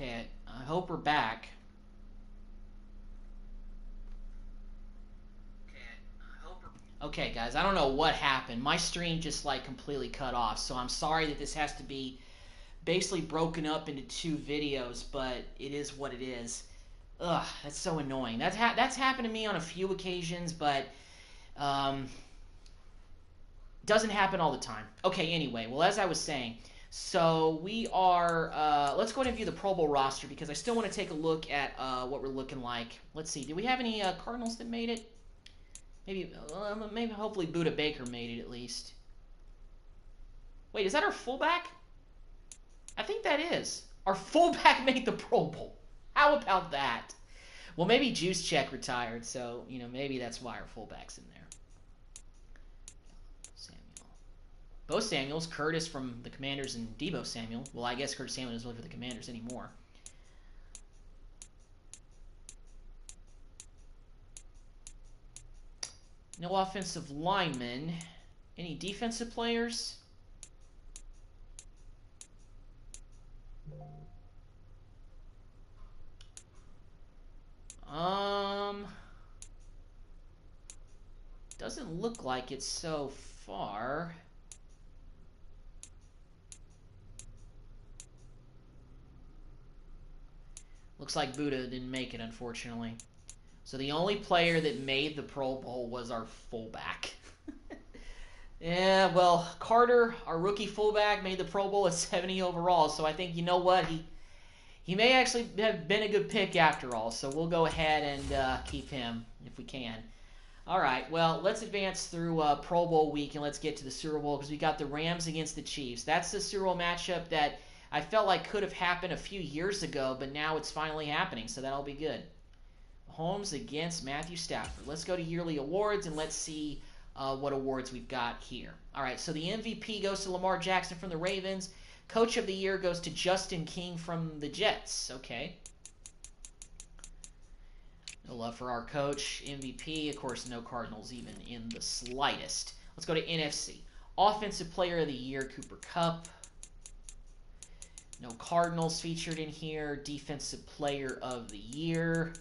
Okay, I hope we're back. Okay, guys, I don't know what happened. My stream just like completely cut off, so I'm sorry that this has to be basically broken up into two videos, but it is what it is. Ugh, that's so annoying. That's happened to me on a few occasions, but um, doesn't happen all the time. Okay, anyway, well, as I was saying, so we are, let's go ahead and view the Pro Bowl roster because I still want to take a look at what we're looking like. Let's see, do we have any Cardinals that made it? Maybe hopefully Buda Baker made it at least. Wait, is that our fullback? I think that is. Our fullback made the Pro Bowl. How about that? Well, maybe Juice Check retired, so, maybe that's why our fullback's in there. Bo Samuels, Curtis from the Commanders, and Debo Samuel. Well, I guess Curtis Samuel doesn't live for the Commanders anymore. No offensive linemen. Any defensive players? Doesn't look like it so far. Looks like Buda didn't make it, unfortunately. So the only player that made the Pro Bowl was our fullback. Yeah, well, Carter, our rookie fullback, made the Pro Bowl at 70 overall. So I think, you know what, he may actually have been a good pick after all. So we'll go ahead and keep him if we can. All right, well, let's advance through Pro Bowl week and let's get to the Super Bowl because we got the Rams against the Chiefs. That's the Super Bowl matchup that I felt like could have happened a few years ago, but now it's finally happening, so that'll be good. Mahomes against Matthew Stafford. Let's go to yearly awards and let's see what awards we've got here. All right, so the MVP goes to Lamar Jackson from the Ravens. Coach of the Year goes to Justin King from the Jets. Okay. No love for our coach. MVP, of course, no Cardinals even in the slightest. Let's go to NFC. Offensive Player of the Year, Cooper Kupp. No Cardinals featured in here. Defensive Player of the Year.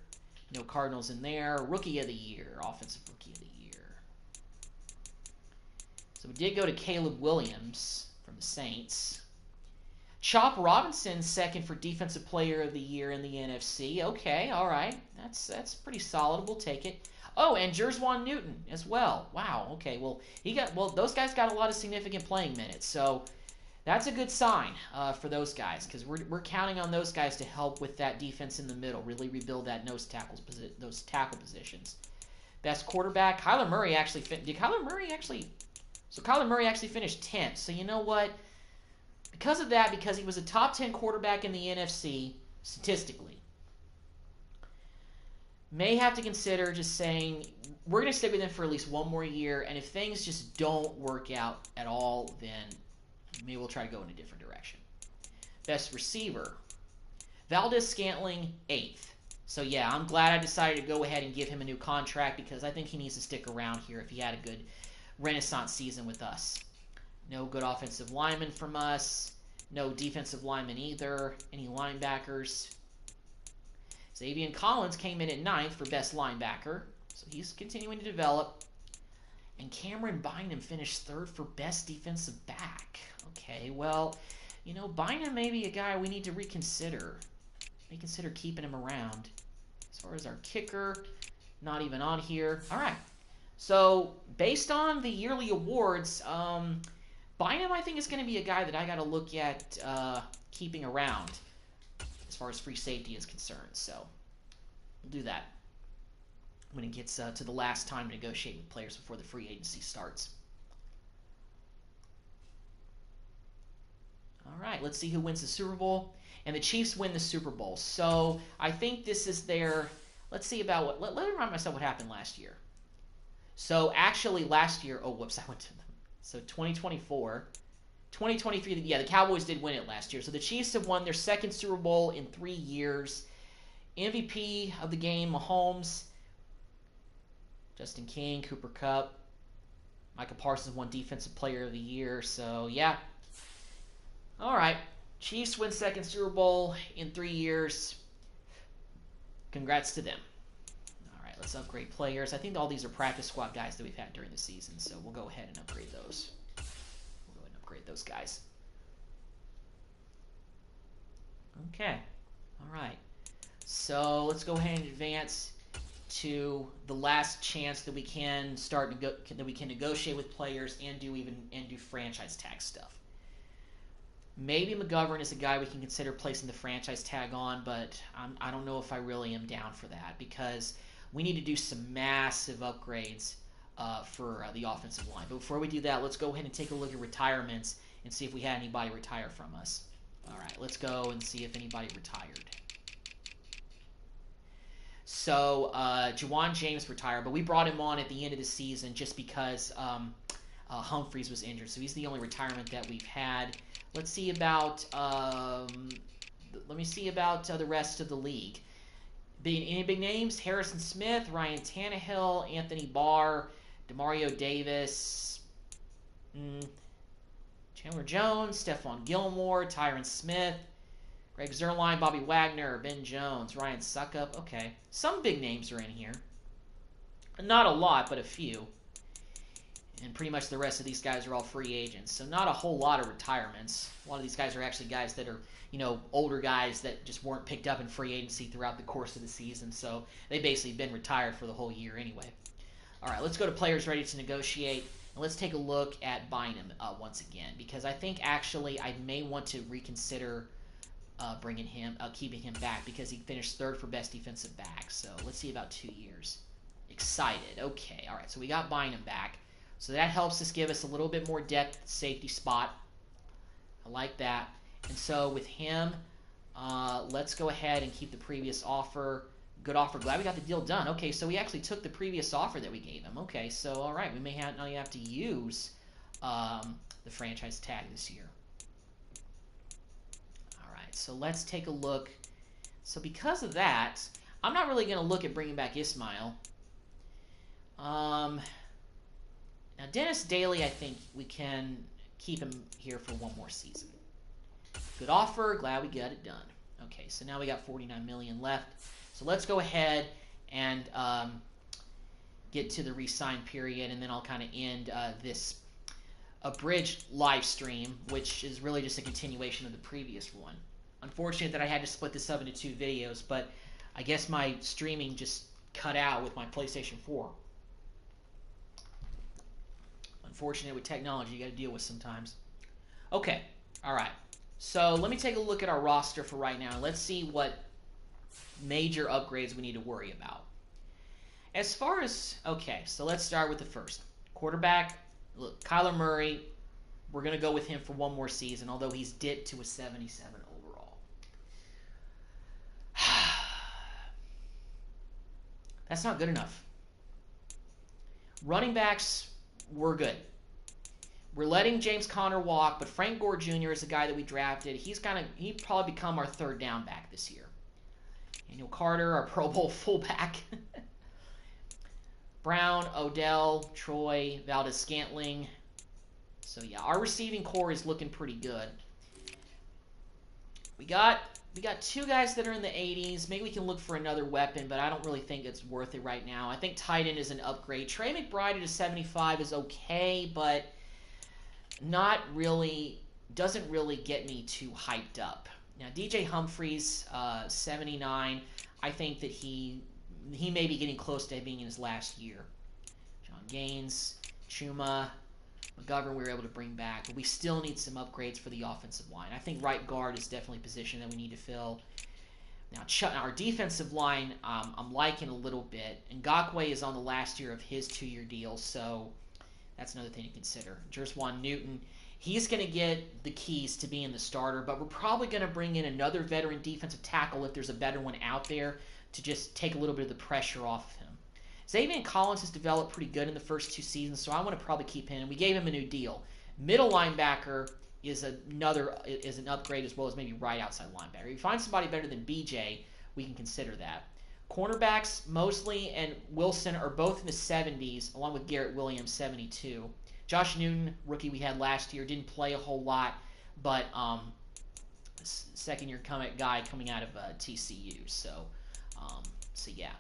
No Cardinals in there. Rookie of the Year. Offensive Rookie of the Year. So we did go to Caleb Williams from the Saints. Chop Robinson second for Defensive Player of the Year in the NFC. Okay, all right. That's pretty solid. We'll take it. Oh, and Jerswan Newton as well. Wow. Okay. Well, those guys got a lot of significant playing minutes. So that's a good sign for those guys because we're counting on those guys to help with that defense in the middle, really rebuild those tackle positions. Best quarterback, Kyler Murray actually Kyler Murray actually finished 10th. So you know what? Because of that, because he was a top 10 quarterback in the NFC statistically, may have to consider just saying we're going to stick with him for at least one more year, and if things just don't work out at all, then maybe we'll try to go in a different direction. Best receiver, Valdez-Scantling, 8th. So yeah, I'm glad I decided to go ahead and give him a new contract because I think he needs to stick around here if he had a good renaissance season with us. No good offensive lineman from us. No defensive lineman either. Any linebackers? Xavier Collins came in at 9th for best linebacker. So he's continuing to develop. And Cameron Bynum finished 3rd for best defensive back. Okay, well, Bynum may be a guy we need to reconsider. May consider keeping him around. As far as our kicker, not even on here. All right. So based on the yearly awards, Bynum, I think, is going to be a guy that I got to look at keeping around as far as free safety is concerned. So we'll do that when it gets to the last time to negotiate with players before the free agency starts. All right, let's see who wins the Super Bowl. And the Chiefs win the Super Bowl. So I think this is their – let's see about what – let me remind myself what happened last year. So actually last year – oh, whoops, I went to them. So 2024, 2023, yeah, the Cowboys did win it last year. So the Chiefs have won their second Super Bowl in 3 years. MVP of the game, Mahomes, Justin King, Cooper Kupp, Micah Parsons won Defensive Player of the Year. So, yeah. All right. Chiefs win second Super Bowl in 3 years. Congrats to them. All right, let's upgrade players. I think all these are practice squad guys that we've had during the season, so we'll go ahead and upgrade those. We'll go ahead and upgrade those guys. Okay. All right. So let's go ahead and advance to the last chance that we can negotiate with players and do franchise tag stuff. Maybe McGovern is a guy we can consider placing the franchise tag on, but I don't know if I really am down for that because we need to do some massive upgrades for the offensive line. But before we do that, let's go ahead and take a look at retirements and see if we had anybody retire from us. All right, let's go and see if anybody retired. So, Juwan James retired, but we brought him on at the end of the season just because Humphreys was injured. So he's the only retirement that we've had. Let's see about the rest of the league. Any big names? Harrison Smith, Ryan Tannehill, Anthony Barr, Demario Davis, Chandler Jones, Stephon Gilmore, Tyron Smith, Greg Zuerlein, Bobby Wagner, Ben Jones, Ryan Suckup. Okay, some big names are in here. Not a lot, but a few. And pretty much the rest of these guys are all free agents. So not a whole lot of retirements. A lot of these guys are actually guys that are, older guys that just weren't picked up in free agency throughout the course of the season. So they basically been retired for the whole year anyway. All right, let's go to players ready to negotiate. And let's take a look at Bynum once again. Because I think actually I may want to reconsider keeping him back. Because he finished third for best defensive back. So let's see about 2 years. Excited. Okay, all right, so we got Bynum back. So that helps us give us a little bit more depth at the safety spot. I like that. And so with him, let's go ahead and keep the previous offer. Good offer. Glad we got the deal done. Okay, so we actually took the previous offer that we gave him. Okay, so all right, we may now have to use the franchise tag this year. All right, so let's take a look. So because of that, I'm not really going to look at bringing back Ismail. Now, Dennis Daly, I think we can keep him here for one more season. Good offer. Glad we got it done. Okay, so now we got $49 million left. So let's go ahead and get to the re-sign period, and then I'll kind of end this abridged live stream, which is really just a continuation of the previous one. Unfortunate that I had to split this up into 2 videos, but I guess my streaming just cut out with my PlayStation 4. Unfortunate with technology, you got to deal with sometimes. Okay, all right. So let me take a look at our roster for right now. Let's see what major upgrades we need to worry about. As far as, okay, so let's start with the first. Quarterback, look, Kyler Murray, we're going to go with him for one more season, although he's dipped to a 77 overall. That's not good enough. Running backs, we're good. We're letting James Conner walk, but Frank Gore Jr. is the guy that we drafted. He'd probably become our third down back this year. Daniel Carter, our Pro Bowl fullback. Brown, Odell, Troy, Valdez-Scantling. So yeah, our receiving core is looking pretty good. We got 2 guys that are in the 80s. Maybe we can look for another weapon, but I don't really think it's worth it right now. I think tight end is an upgrade. Trey McBride at a 75 is okay, but doesn't really get me too hyped up. Now, DJ Humphreys, 79, I think that he may be getting close to being in his last year. John Gaines, Chuma, McGovern we were able to bring back, but we still need some upgrades for the offensive line. I think right guard is definitely a position that we need to fill. Now, our defensive line, I'm liking a little bit. Ngakoue is on the last year of his 2-year deal, so that's another thing to consider. Jerswan Newton, he's going to get the keys to being the starter, but we're probably going to bring in another veteran defensive tackle if there's a better one out there to just take a little bit of the pressure off of him. Xavier Collins has developed pretty good in the first 2 seasons, so I want to probably keep him. We gave him a new deal. Middle linebacker is an upgrade as well as maybe right outside linebacker. If you find somebody better than BJ, we can consider that. Cornerbacks, Mosley and Wilson are both in the 70s, along with Garrett Williams, 72. Josh Newton, rookie we had last year, didn't play a whole lot, but second-year guy coming out of TCU. So yeah.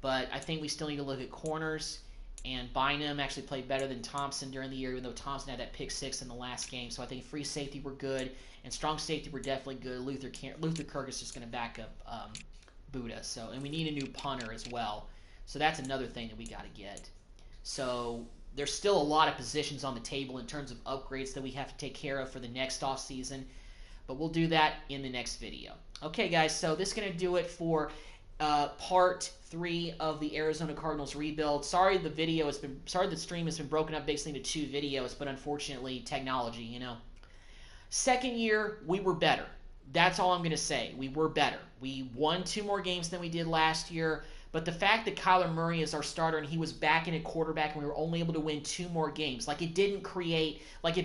But I think we still need to look at corners. And Bynum actually played better than Thompson during the year, even though Thompson had that pick 6 in the last game. So I think free safety were good, and strong safety were definitely good. Luther Kirk is just going to back up Buddha. So, and we need a new punter as well. So that's another thing that we got to get. So there's still a lot of positions on the table in terms of upgrades that we have to take care of for the next offseason. But we'll do that in the next video. Okay, guys, so this is going to do it for part 3 of the Arizona Cardinals rebuild. Sorry the stream has been broken up basically into 2 videos, but unfortunately technology, you know. Second year, we were better. That's all I'm going to say. We were better. We won 2 more games than we did last year, but the fact that Kyler Murray is our starter and he was back in at quarterback and we were only able to win 2 more games, like it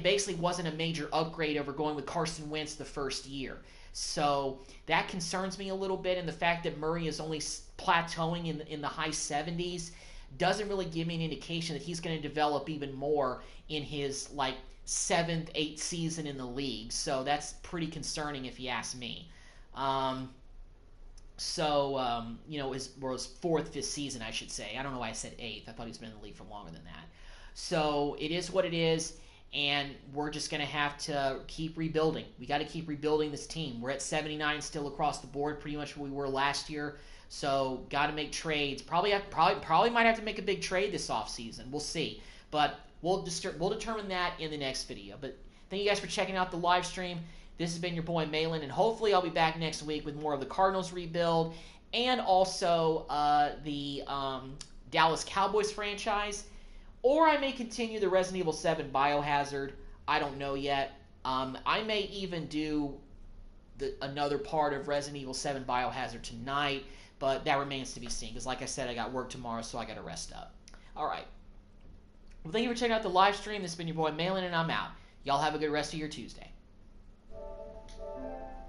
basically wasn't a major upgrade over going with Carson Wentz the first year. So that concerns me a little bit, and the fact that Murray is only plateauing in the high 70s doesn't really give me an indication that he's going to develop even more in his 7th, 8th season in the league. So that's pretty concerning if you ask me. You know, his 4th, 5th season, I should say. I don't know why I said 8th. I thought he's been in the league for longer than that. So it is what it is. And we're just going to have to keep rebuilding. We got to keep rebuilding this team. We're at 79 still across the board, pretty much where we were last year. So got to make trades. Probably might have to make a big trade this offseason. We'll see. But we'll determine that in the next video. But thank you guys for checking out the live stream. This has been your boy Malin, and hopefully I'll be back next week with more of the Cardinals rebuild and also the Dallas Cowboys franchise. Or I may continue the Resident Evil 7 Biohazard. I don't know yet. I may even do another part of Resident Evil 7 Biohazard tonight, but that remains to be seen. Because like I said, I got work tomorrow, so I got to rest up. All right. Well, thank you for checking out the live stream. This has been your boy Malin, and I'm out. Y'all have a good rest of your Tuesday.